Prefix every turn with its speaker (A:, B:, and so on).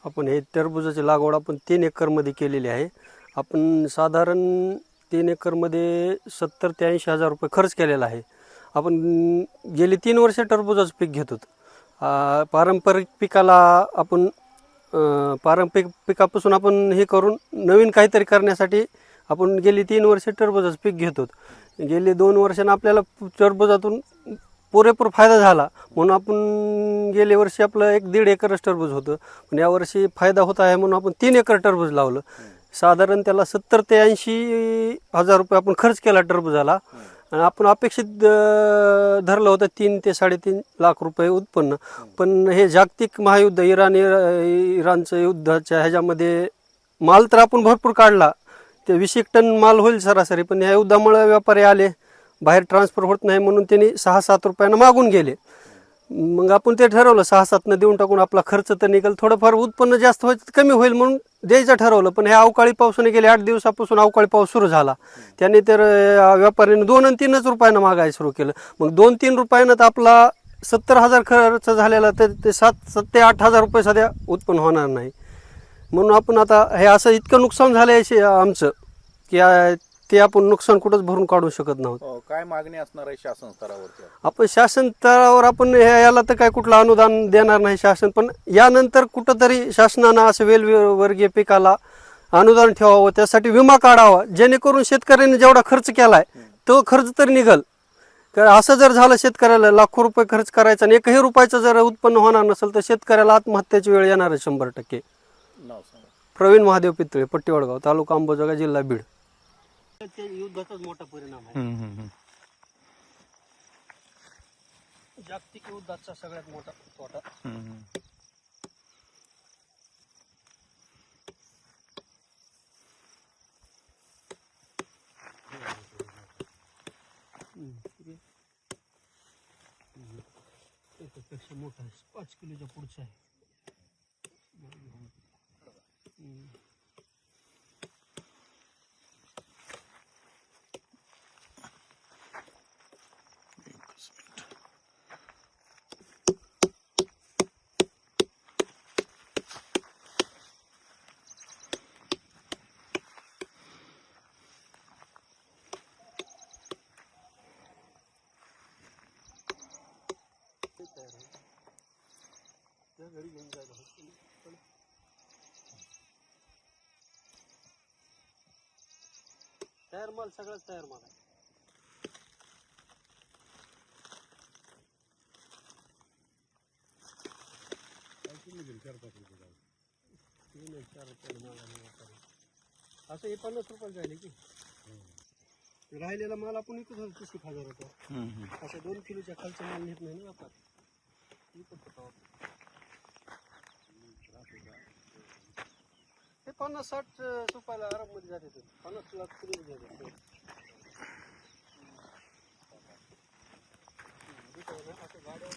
A: आपण हे टरबूजाची लागवड आपण 3 एकरमध्ये केलेली आहे. आपण साधारण 3 एकरमध्ये 70 ते 80 हजार रुपये खर्च केलेला आहे. आपण गेली 3 वर्ष टरबूजाचं पीक घेत होतो. पारंपरिक पिकाला आपण पारंपरिक पिकापासून आपण हे करून नवीन काहीतरी करण्यासाठी आपण गेली 3 वर्ष टरबूजाचं पीक घेत होतो. गेली 2 वर्षांना आपल्याला टरबूजातून पुरेपूर फायदा झाला म्हणून आपण गेल्या वर्षी आपलं 1-1.5 एकरच टरबूज होतं. पण यावर्षी फायदा होत आहे म्हणून आपण 3 एकर टरबूज लावलं. साधारण त्याला 70 ते 80 हजार रुपये आपण खर्च केला टरबूजाला आणि आपण अपेक्षित धरलं होतं 3 ते 3.5 लाख रुपये उत्पन्न. पण हे जागतिक महायुद्ध इराणचं युद्धाच्या ह्याच्यामध्ये माल तर आपण भरपूर काढला, ते 20 टन माल होईल सरासरी, पण ह्या युद्धामुळे व्यापारी आले, बाहेर ट्रान्सफर होत नाही म्हणून त्यांनी 6-7 रुपयानं मागून गेले. मग आपण ते ठरवलं 6-7 देऊन टाकून आपला खर्च तर निघेल, थोडंफार उत्पन्न जास्त व्हायचं कमी होईल म्हणून द्यायचं ठरवलं. पण ह्या अवकाळी पावसाने गेले 8 दिवसापासून अवकाळी पाऊस सुरू झाला. त्याने तर व्यापाऱ्याने 2 आणि 3 रुपयानं मागायला सुरू केलं. मग 2-3 रुपयानं तर आपला 70,000 खर्च झालेला, तर ते 7 ते 8 हजार रुपये सध्या उत्पन्न होणार नाही. म्हणून आपण आता हे असं इतकं नुकसान झालं आमचं की ते आपण नुकसान कुठंच भरून काढू शकत नव्हतं.
B: काय मागणी असणार आहे शासन स्तरावरती?
A: आपण शासन स्तरावर आपण याला तर काय कुठलं अनुदान देणार नाही शासन, पण यानंतर कुठंतरी शासनानं असं वेलवर्गीय पिकाला अनुदान ठेवावं, त्यासाठी विमा काढावा, जेणेकरून शेतकऱ्यांनी जेवढा खर्च केलाय तो खर्च तरी निघल. कारण असं जर झालं शेतकऱ्याला लाखो रुपये खर्च करायचा आणि 1ही रुपयाचं जर उत्पन्न होणार नसेल तर शेतकऱ्याला आत्महत्याची वेळ येणार आहे 100%.
B: नाव सांगा.
A: प्रवीण महादेव पितळे, पट्टी वडगाव, तालुका अंबाजोगाई, जिल्हा बीड. ते युद्धाचाच मोठा परिणाम आहे. जागतिक युद्धाचा सगळ्यात मोठा तोटा. त्याच्यापेक्षा मोठा आहे, 5 किलोच्या पुढचा आहे. त्या घरी घेऊन जायला तयार माल, सगळ्याच तयार माल आहे. असं हे 50 रुपये जायले की राहिलेला माल आपण विकत होतो 30,000 रुपये. असं 2 किलोच्या खालचा माल नेत नाही ना आपण, विकत होतो. हे 50-60 रुपयाला आराममध्ये जाते, 50 लाख किलो जाते. असं गाड्या